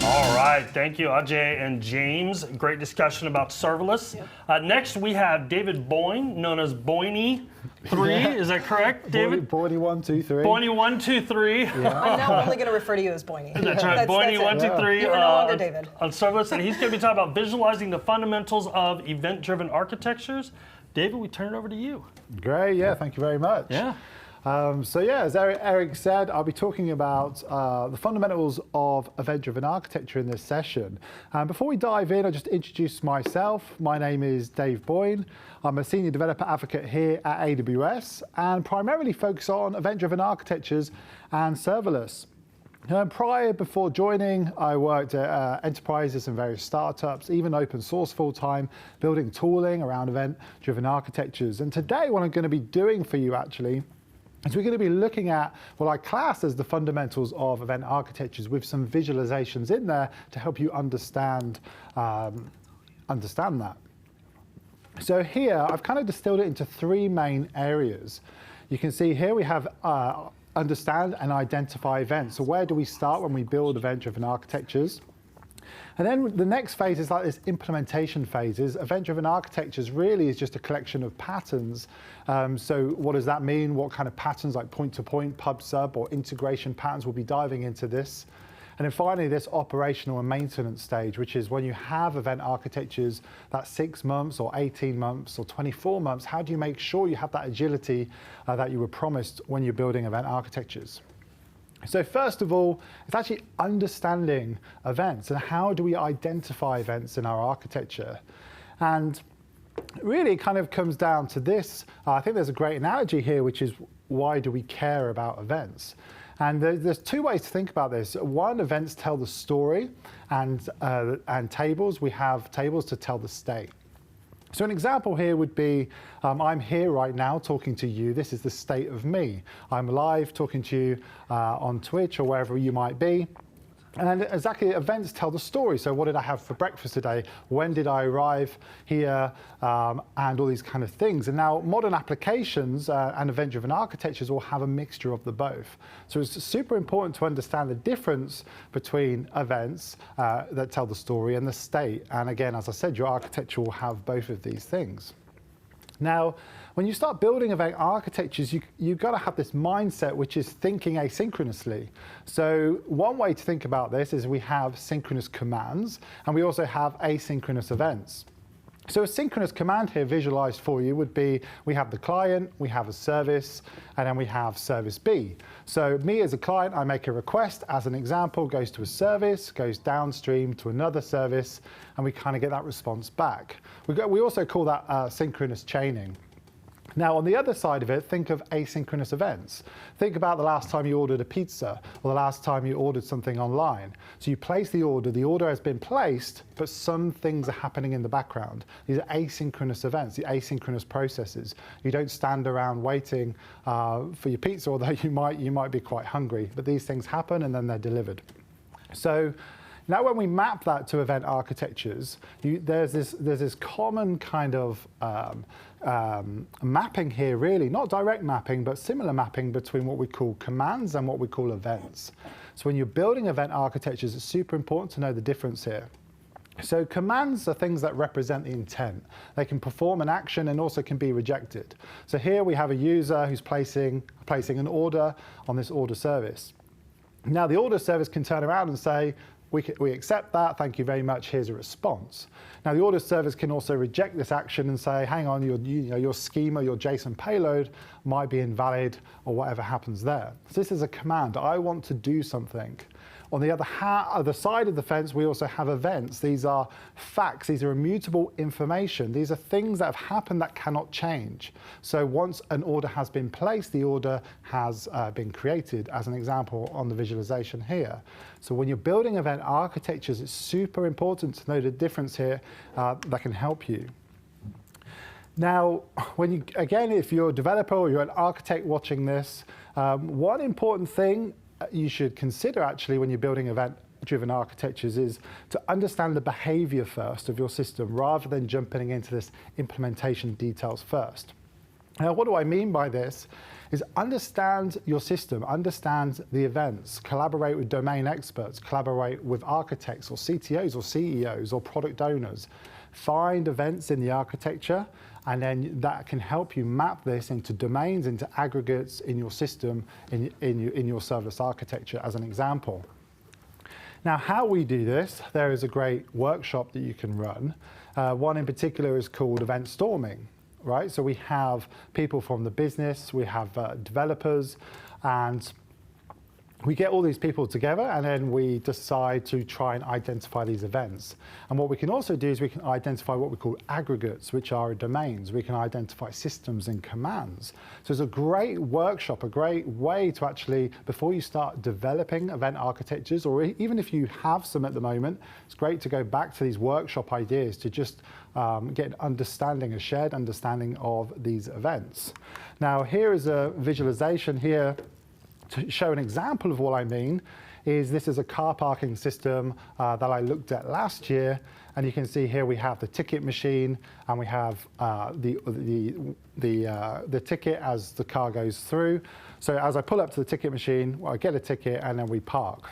All right, thank you, Ajay and James. Great discussion about serverless. Yep. Next, we have David Boyne, known as Boyne3. Yeah. Is that correct, David? Boyne123. Boyne123. Yeah. I'm now only going to refer to you as Boyne. That's right, Boyne123. You are no longer David. On serverless, and he's going to be talking about visualizing the fundamentals of event-driven architectures. David, we turn it over to you. Great, yeah, thank you very much. Yeah. So yeah, as Eric said, I'll be talking about the fundamentals of event-driven architecture in this session. Before we dive in, I'll just introduce myself. My name is Dave Boyne. I'm a senior developer advocate here at AWS and primarily focus on event-driven architectures and serverless. Before joining, I worked at enterprises and various startups, even open source full-time, building tooling around event-driven architectures. And today, what I'm going to be doing for you actually is we're going to be looking at what I class as the fundamentals of event architectures with some visualizations in there to help you understand that. So here, I've kind of distilled it into three main areas. You can see here we have understand and identify events. So where do we start when we build event-driven architectures? And then the next phase is like this implementation phases. Event-driven architectures really is just a collection of patterns. So what does that mean? What kind of patterns like point-to-point, pub-sub, or integration patterns? We'll be diving into this. And then finally, this operational and maintenance stage, which is when you have event architectures that's 6 months or 18 months or 24 months, how do you make sure you have that agility that you were promised when you're building event architectures? So first of all, it's actually understanding events and how do we identify events in our architecture. And really it kind of comes down to this. I think there's a great analogy here, which is why do we care about events? And there's two ways to think about this. One, events tell the story, and tables, we have tables to tell the state. So an example here would be, I'm here right now talking to you. This is the state of me. I'm live talking to you on Twitch or wherever you might be. And exactly, events tell the story. So what did I have for breakfast today? When did I arrive here? And all these kind of things. And now modern applications and event-driven architectures will have a mixture of the both. So it's super important to understand the difference between events that tell the story and the state. And again, as I said, your architecture will have both of these things. Now, when you start building event architectures, you've got to have this mindset, which is thinking asynchronously. So one way to think about this is we have synchronous commands, and we also have asynchronous events. So a synchronous command here visualized for you would be, we have the client, we have a service, and then we have service B. So me as a client, I make a request, as an example, goes to a service, goes downstream to another service, and we kind of get that response back. We also call that synchronous chaining. Now, on the other side of it, think of asynchronous events. Think about the last time you ordered a pizza or the last time you ordered something online. So you place the order has been placed, but some things are happening in the background. These are asynchronous events, the asynchronous processes. You don't stand around waiting for your pizza, although you might be quite hungry, but these things happen and then they're delivered. So now when we map that to event architectures, there's this common kind of mapping here, really, not direct mapping, but similar mapping between what we call commands and what we call events. So when you're building event architectures, it's super important to know the difference here. So commands are things that represent the intent. They can perform an action and also can be rejected. So here we have a user who's placing an order on this order service. Now the order service can turn around and say, we accept that, thank you very much, here's a response. Now the order service can also reject this action and say, hang on, your schema, your JSON payload might be invalid or whatever happens there. So this is a command, I want to do something. On the other side of the fence, we also have events. These are facts, these are immutable information. These are things that have happened that cannot change. So once an order has been placed, the order has been created, as an example on the visualization here. So when you're building event architectures, it's super important to know the difference here that can help you. Now, again, if you're a developer or you're an architect watching this, one important thing you should consider actually when you're building event-driven architectures is to understand the behavior first of your system rather than jumping into this implementation details first. Now, what do I mean by this? is understand your system, understand the events, collaborate with domain experts, collaborate with architects or CTOs or CEOs or product owners. Find events in the architecture, and then that can help you map this into domains, into aggregates in your system, in your serverless architecture as an example. Now, how we do this, there is a great workshop that you can run. One in particular is called event storming, right? So we have people from the business, we have developers, and we get all these people together, and then we decide to try and identify these events. And what we can also do is we can identify what we call aggregates, which are domains. We can identify systems and commands. So it's a great workshop, a great way to actually, before you start developing event architectures, or even if you have some at the moment, it's great to go back to these workshop ideas to just get an understanding, a shared understanding of these events. Now, here is a visualization here to show an example of what I mean. This is a car parking system that I looked at last year, and you can see here we have the ticket machine, and we have the ticket as the car goes through. So as I pull up to the ticket machine, I get a ticket, and then we park.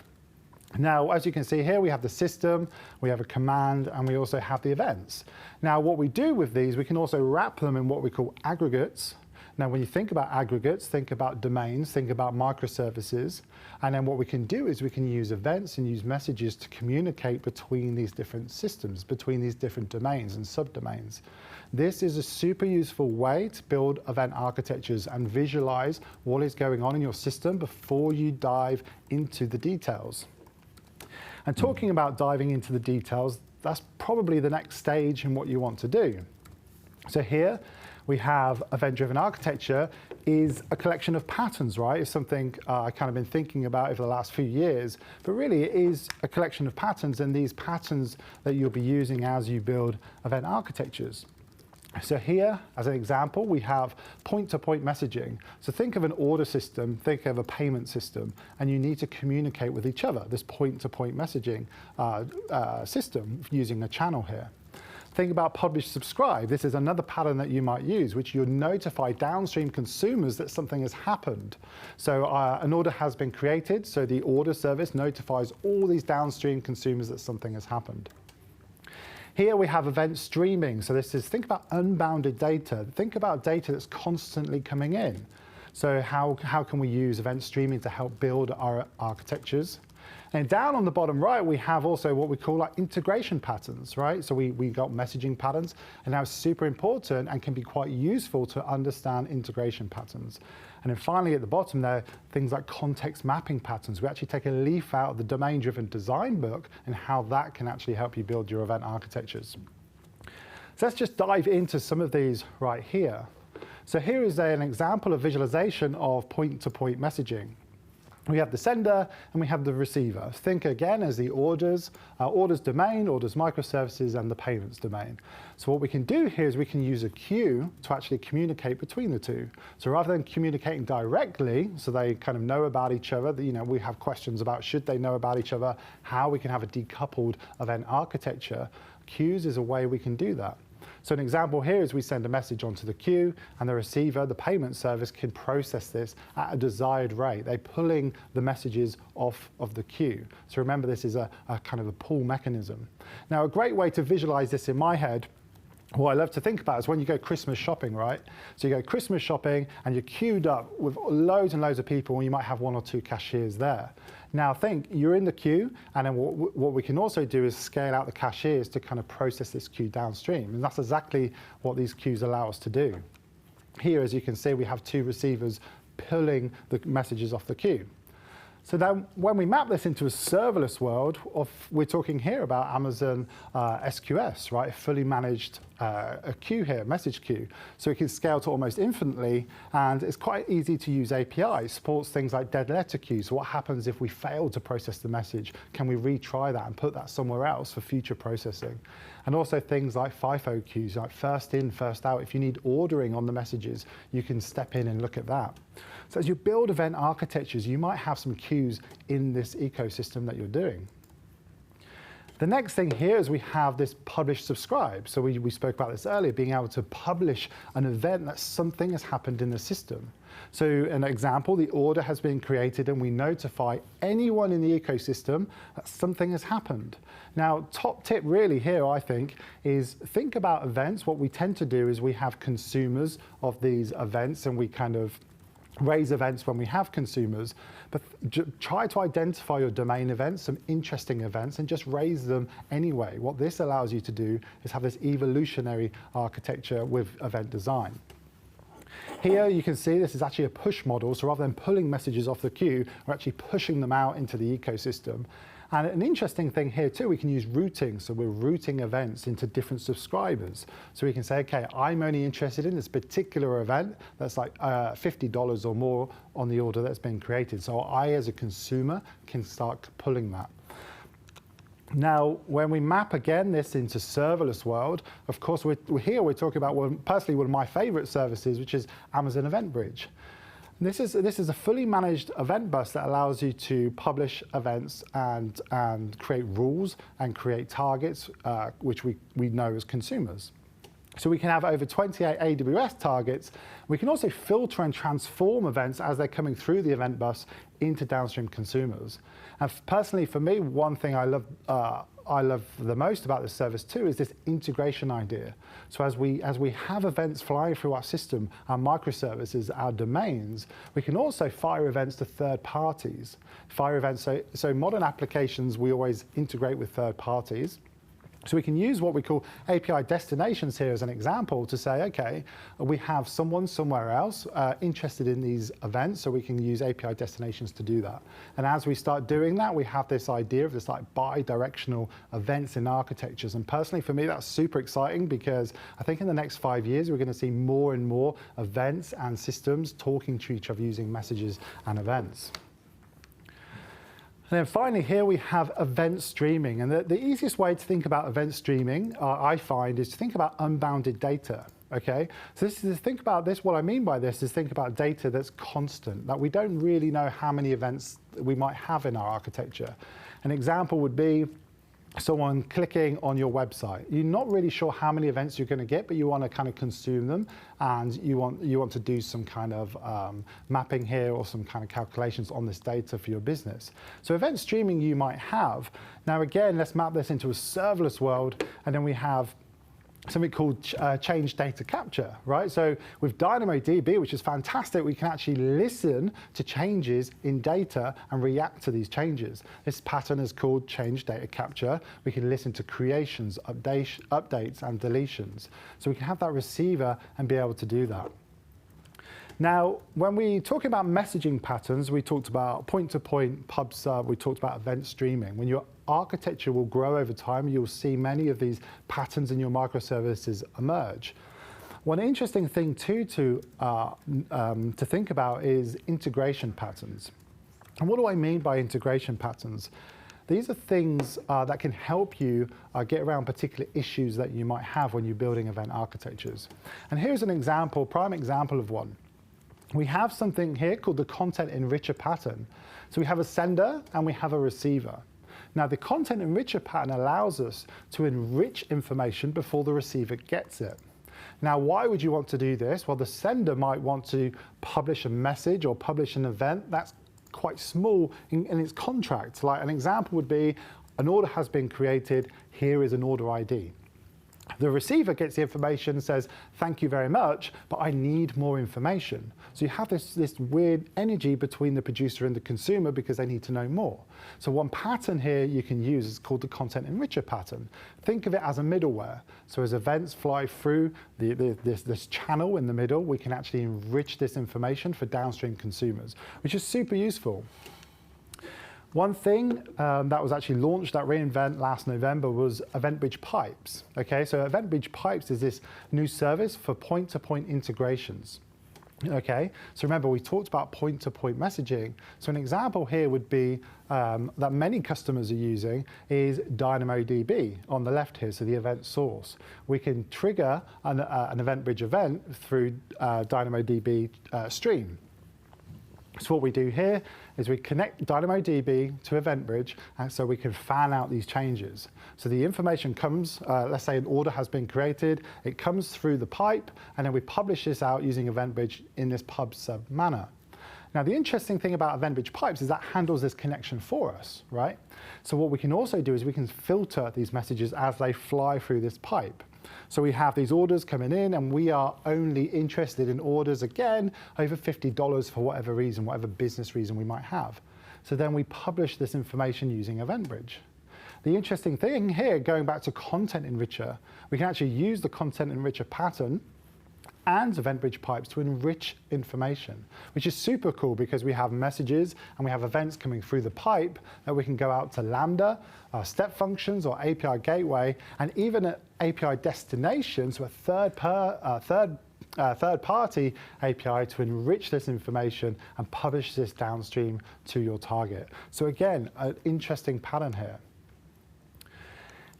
Now, as you can see here, we have the system, we have a command, and we also have the events. Now, what we do with these, we can also wrap them in what we call aggregates. Now, when you think about aggregates, think about domains, think about microservices. And then what we can do is we can use events and use messages to communicate between these different systems, between these different domains and subdomains. This is a super useful way to build event architectures and visualize what is going on in your system before you dive into the details. And talking about diving into the details, that's probably the next stage in what you want to do. So here, we have event-driven architecture is a collection of patterns, right? It's something I've kind of been thinking about over the last few years, but really it is a collection of patterns, and these patterns that you'll be using as you build event architectures. So here, as an example, we have point-to-point messaging. So think of an order system, think of a payment system, and you need to communicate with each other, this point-to-point messaging system using a channel here. Think about publish, subscribe. This is another pattern that you might use, which you'll notify downstream consumers that something has happened. So an order has been created, so the order service notifies all these downstream consumers that something has happened. Here we have event streaming. So this is, think about unbounded data. Think about data that's constantly coming in. So how can we use event streaming to help build our architectures? And down on the bottom right, we have also what we call like integration patterns, right? So we got messaging patterns, and now it's super important and can be quite useful to understand integration patterns. And then finally at the bottom there, things like context mapping patterns. We actually take a leaf out of the domain-driven design book and how that can actually help you build your event architectures. So let's just dive into some of these right here. So here is an example of visualization of point-to-point messaging. We have the sender and we have the receiver. Think again as the orders domain, orders microservices, and the payments domain. So what we can do here is we can use a queue to actually communicate between the two. So rather than communicating directly, so they kind of know about each other, we have questions about should they know about each other, how we can have a decoupled event architecture. Queues is a way we can do that. So an example here is we send a message onto the queue, and the receiver, the payment service, can process this at a desired rate. They're pulling the messages off of the queue. So remember, this is a kind of a pull mechanism. Now, a great way to visualize this in my head, what I love to think about is when you go Christmas shopping, right? So you go Christmas shopping and you're queued up with loads and loads of people, and you might have one or two cashiers there. Now think, you're in the queue, and then what we can also do is scale out the cashiers to kind of process this queue downstream. And that's exactly what these queues allow us to do. Here, as you can see, we have two receivers pulling the messages off the queue. So then when we map this into a serverless world, we're talking here about Amazon SQS, right? A fully managed a queue here, message queue. So it can scale to almost infinitely, and it's quite easy to use API. It supports things like dead letter queues. So what happens if we fail to process the message? Can we retry that and put that somewhere else for future processing? And also things like FIFO queues, like first in, first out. If you need ordering on the messages, you can step in and look at that. So as you build event architectures, you might have some queues in this ecosystem that you're doing. The next thing here is we have this publish subscribe. So we spoke about this earlier, being able to publish an event that something has happened in the system. So an example, the order has been created and we notify anyone in the ecosystem that something has happened. Now, top tip really here, I think about events. What we tend to do is we have consumers of these events and we kind of raise events when we have consumers, but try to identify your domain events, some interesting events, and just raise them anyway. What this allows you to do is have this evolutionary architecture with event design. Here you can see this is actually a push model, so rather than pulling messages off the queue, we're actually pushing them out into the ecosystem. And an interesting thing here too, we can use routing. So we're routing events into different subscribers. So we can say, okay, I'm only interested in this particular event that's like $50 or more on the order that's been created. So I, as a consumer, can start pulling that. Now, when we map again this into serverless world, of course, we're talking about personally one of my favorite services, which is Amazon Event Bridge. This is a fully managed event bus that allows you to publish events and create rules and create targets, which we know as consumers. So we can have over 28 AWS targets. We can also filter and transform events as they're coming through the event bus into downstream consumers. And personally, for me, one thing I love the most about this service too is this integration idea. So as we have events flying through our system, our microservices, our domains, we can also fire events to third parties. Fire events, so modern applications, we always integrate with third parties. So we can use what we call API destinations here as an example to say, okay, we have someone somewhere else interested in these events, so we can use API destinations to do that. And as we start doing that, we have this idea of this like bi-directional events in architectures. And personally, for me, that's super exciting because I think in the next 5 years, we're going to see more and more events and systems talking to each other using messages and events. And then finally, here we have event streaming. And the easiest way to think about event streaming, I find, is to think about unbounded data. Okay, so think about this. What I mean by this is think about data that's constant, that we don't really know how many events we might have in our architecture. An example would be someone clicking on your website. You're not really sure how many events you're going to get, but you want to kind of consume them, and you want to do some kind of mapping here or some kind of calculations on this data for your business. So event streaming you might have. Now again, let's map this into a serverless world, and then we have something called change data capture, right? So with DynamoDB, which is fantastic, we can actually listen to changes in data and react to these changes. This pattern is called change data capture. We can listen to creations, updates, and deletions. So we can have that receiver and be able to do that. Now, when we talk about messaging patterns, we talked about point-to-point, pub-sub, we talked about event streaming. When your architecture will grow over time, you'll see many of these patterns in your microservices emerge. One interesting thing too to think about is integration patterns. And what do I mean by integration patterns? These are things that can help you get around particular issues that you might have when you're building event architectures. And here's an example, prime example of one. We have something here called the content enricher pattern. So we have a sender and we have a receiver. Now the content enricher pattern allows us to enrich information before the receiver gets it. Now why would you want to do this? Well, the sender might want to publish a message or publish an event that's quite small in its contract. Like an example would be, an order has been created, here is an order ID. The receiver gets the information and says, thank you very much, but I need more information. So you have this weird energy between the producer and the consumer because they need to know more. So one pattern here you can use is called the content enricher pattern. Think of it as a middleware. So as events fly through this channel in the middle, we can actually enrich this information for downstream consumers, which is super useful. One thing that was actually launched at re:Invent last November was EventBridge Pipes. Okay, so EventBridge Pipes is this new service for point-to-point integrations. Okay, so remember we talked about point-to-point messaging. So an example here would be that many customers are using is DynamoDB on the left here, so the event source. We can trigger an EventBridge event through DynamoDB stream. So what we do here is we connect DynamoDB to EventBridge, and so we can fan out these changes. So the information comes, let's say an order has been created, it comes through the pipe, and then we publish this out using EventBridge in this pub sub manner. Now, the interesting thing about EventBridge pipes is that handles this connection for us, right? So what we can also do is we can filter these messages as they fly through this pipe. So we have these orders coming in, and we are only interested in orders, again, over $50 for whatever reason, whatever business reason we might have. So then we publish this information using EventBridge. The interesting thing here, going back to Content Enricher, we can actually use the Content Enricher pattern and EventBridge pipes to enrich information, which is super cool because we have messages and we have events coming through the pipe that we can go out to Lambda, step functions or API gateway, and even an API destination, so a third-party API to enrich this information and publish this downstream to your target. So again, an interesting pattern here.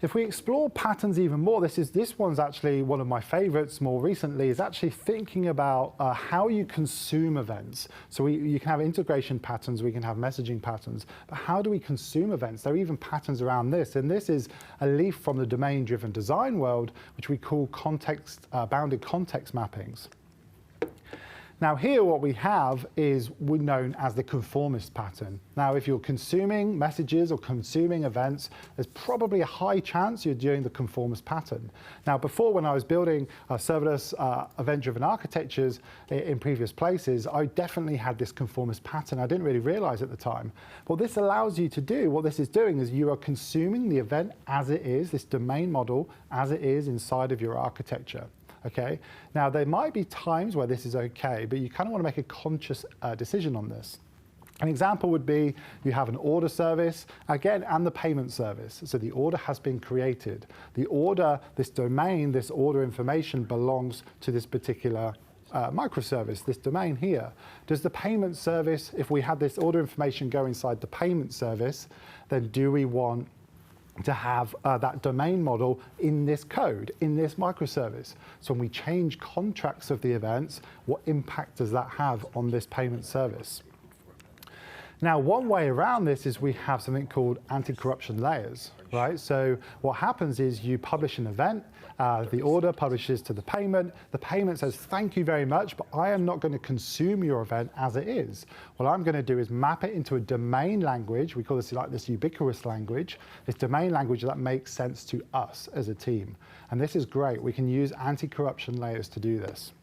If we explore patterns even more, this one's actually one of my favorites more recently, is actually thinking about how you consume events. So you can have integration patterns, we can have messaging patterns, but how do we consume events? There are even patterns around this, and this is a leaf from the domain-driven design world, which we call bounded context mappings. Now here what we have is known as the conformist pattern. Now if you're consuming messages or consuming events, there's probably a high chance you're doing the conformist pattern. Now before, when I was building serverless event-driven architectures in previous places, I definitely had this conformist pattern. I didn't really realize at the time. What this allows you to do, what this is doing, is you are consuming the event as it is, this domain model as it is inside of your architecture. Okay. Now, there might be times where this is okay, but you kind of want to make a conscious decision on this. An example would be you have an order service, again, and the payment service. So the order has been created. The order, this domain, this order information belongs to this particular microservice, this domain here. Does the payment service, if we had this order information go inside the payment service, then do we want to have that domain model in this code, in this microservice? So when we change contracts of the events, what impact does that have on this payment service? Now, one way around this is we have something called anti-corruption layers, right? So what happens is you publish an event, the order publishes to the payment says, thank you very much, but I am not going to consume your event as it is. What I'm going to do is map it into a domain language. We call this like this ubiquitous language, this domain language that makes sense to us as a team. And this is great. We can use anti-corruption layers to do this.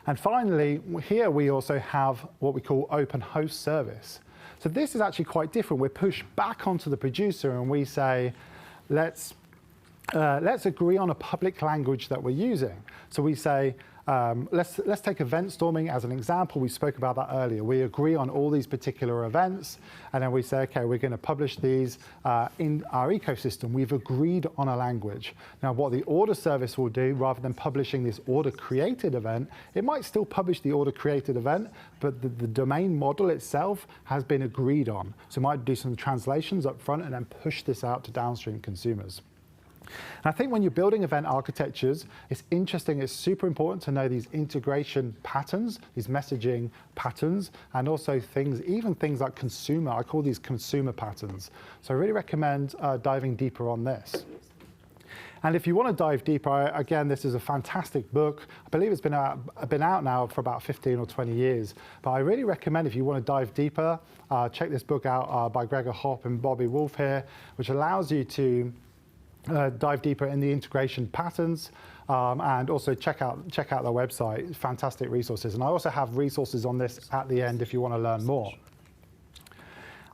And finally, here we also have what we call open host service. So this is actually quite different. We're pushed back onto the producer and we say, let's agree on a public language that we're using. So we say, let's take event storming as an example. We spoke about that earlier. We agree on all these particular events, and then we say, okay, we're going to publish these in our ecosystem. We've agreed on a language. Now, what the order service will do, rather than publishing this order created event, it might still publish the order created event, but the domain model itself has been agreed on. So it might do some translations up front and then push this out to downstream consumers. And I think when you're building event architectures, it's interesting, it's super important to know these integration patterns, these messaging patterns, and also even things like consumer. I call these consumer patterns. So I really recommend diving deeper on this. And if you want to dive deeper, again, this is a fantastic book. I believe it's been out now for about 15 or 20 years. But I really recommend, if you want to dive deeper, check this book out by Gregor Hopp and Bobby Wolf here, which allows you to dive deeper in the integration patterns, and also check out their website. Fantastic resources. And I also have resources on this at the end if you want to learn more.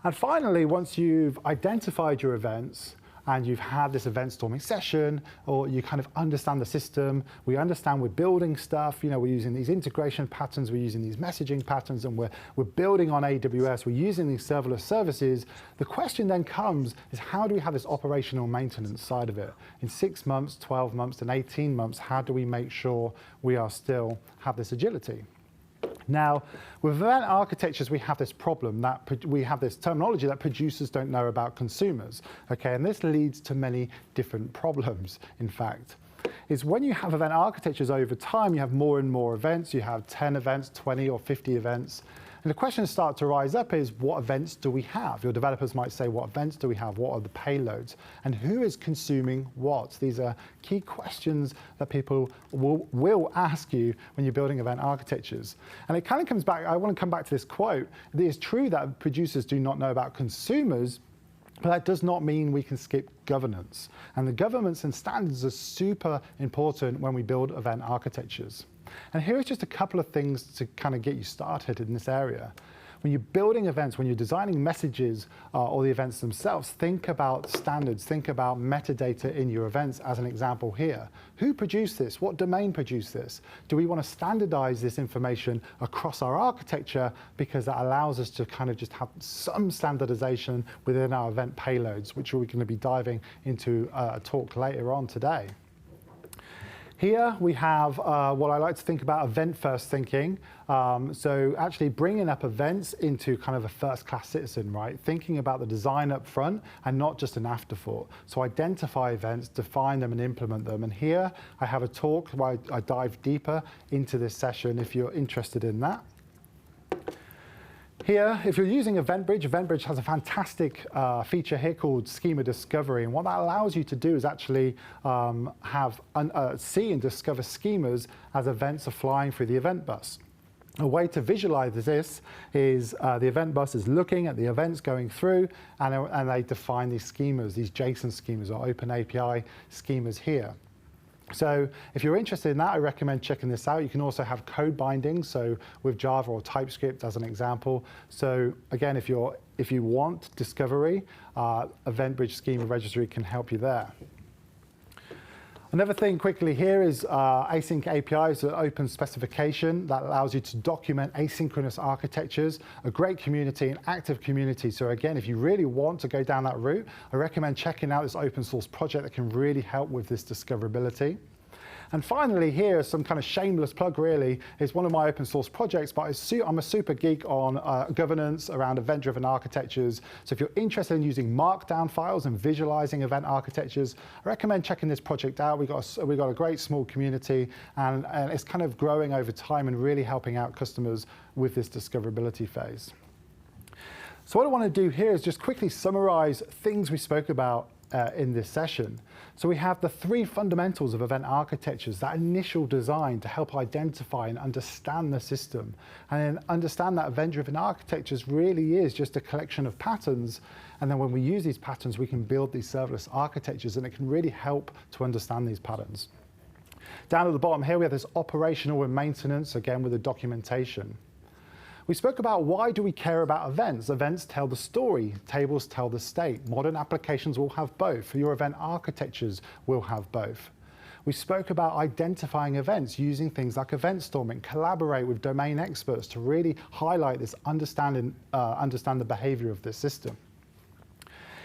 And finally, once you've identified your events and you've had this event storming session, or you kind of understand the system, we understand we're building stuff, we're using these integration patterns, we're using these messaging patterns, and we're building on AWS, we're using these serverless services. The question then comes is, how do we have this operational maintenance side of it? In 6 months, 12 months, and 18 months, how do we make sure we are still have this agility? Now, with event architectures, we have this problem that we have this terminology that producers don't know about consumers. Okay, and this leads to many different problems, in fact. Is when you have event architectures over time, you have more and more events. You have 10 events, 20 or 50 events. And the questions start to rise up is, what events do we have? Your developers might say, what events do we have? What are the payloads? And who is consuming what? These are key questions that people will ask you when you're building event architectures. And it kind of comes back, I want to come back to this quote. It is true that producers do not know about consumers, but that does not mean we can skip governance. And the governance and standards are super important when we build event architectures. And here is just a couple of things to kind of get you started in this area. When you're building events, when you're designing messages or the events themselves, think about standards, think about metadata in your events as an example here. Who produced this? What domain produced this? Do we want to standardize this information across our architecture because that allows us to kind of just have some standardization within our event payloads, which we're going to be diving into a talk later on today. Here we have what I like to think about event-first thinking. So actually bringing up events into kind of a first-class citizen, right? Thinking about the design up front and not just an afterthought. So identify events, define them, and implement them. And here I have a talk where I dive deeper into this session if you're interested in that. Here, if you're using EventBridge has a fantastic feature here called Schema Discovery. And what that allows you to do is actually see and discover schemas as events are flying through the event bus. A way to visualize this is the event bus is looking at the events going through, and they define these schemas, these JSON schemas or Open API schemas here. So if you're interested in that, I recommend checking this out. You can also have code bindings, so with Java or TypeScript as an example. So again, if you want discovery, EventBridge Schema Registry can help you there. Another thing quickly here is async APIs, an open specification that allows you to document asynchronous architectures, a great community, an active community. So again, if you really want to go down that route, I recommend checking out this open source project that can really help with this discoverability. And finally, here is some kind of shameless plug, really. It's one of my open source projects, but I'm a super geek on governance around event-driven architectures. So if you're interested in using markdown files and visualizing event architectures, I recommend checking this project out. We've got a great small community, and it's kind of growing over time and really helping out customers with this discoverability phase. So what I want to do here is just quickly summarize things we spoke about in this session. So we have the three fundamentals of event architectures, that initial design to help identify and understand the system, and then understand that event-driven architectures really is just a collection of patterns, and then when we use these patterns, we can build these serverless architectures, and it can really help to understand these patterns. Down at the bottom here, we have this operational and maintenance, again with the documentation. We spoke about why do we care about events. Events tell the story, tables tell the state. Modern applications will have both. Your event architectures will have both. We spoke about identifying events using things like event storming, collaborate with domain experts to really highlight this understand the behavior of this system.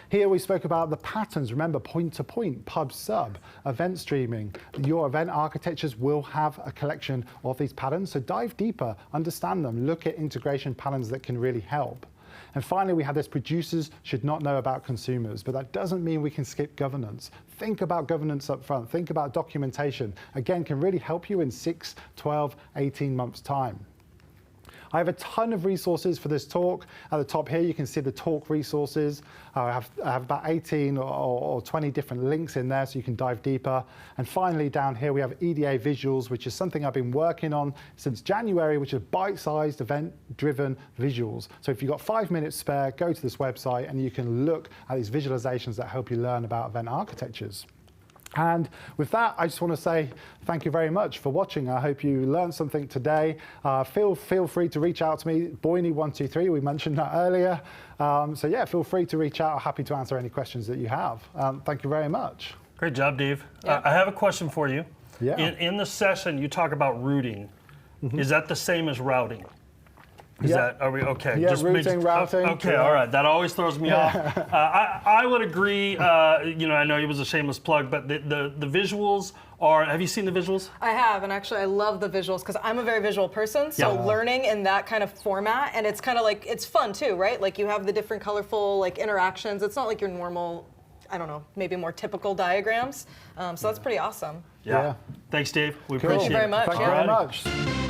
Here we spoke about the patterns. Remember, point-to-point, pub-sub, event streaming. Your event architectures will have a collection of these patterns, so dive deeper, understand them, look at integration patterns that can really help. And finally, we had this: producers should not know about consumers, but that doesn't mean we can skip governance. Think about governance up front, think about documentation. Again, can really help you in 6, 12, 18 months' time. I have a ton of resources for this talk. At the top here, you can see the talk resources. I have about 18 or 20 different links in there, so you can dive deeper. And finally, down here, we have EDA visuals, which is something I've been working on since January, which is bite-sized, event-driven visuals. So if you've got 5 minutes spare, go to this website, and you can look at these visualizations that help you learn about event architectures. And with that, I just want to say thank you very much for watching. I hope you learned something today. Feel free to reach out to me, Boyne123, we mentioned that earlier. So yeah, feel free to reach out. I'm happy to answer any questions that you have. Thank you very much. Great job, Dave. Yeah. I have a question for you. Yeah. In the session, you talk about routing. Is that the same as routing? Are we okay? Yeah, routing. Okay, all right. That always throws me off. I would agree. I know it was a shameless plug, but the visuals are. Have you seen the visuals? I have, and actually I love the visuals because I'm a very visual person, so learning in that kind of format, and it's kind of like, it's fun too, right? Like you have the different colorful like interactions. It's not like your normal, I don't know, maybe more typical diagrams. So that's pretty awesome. Yeah. Thanks, Dave. We appreciate it. Thank you very much. Thank you very much.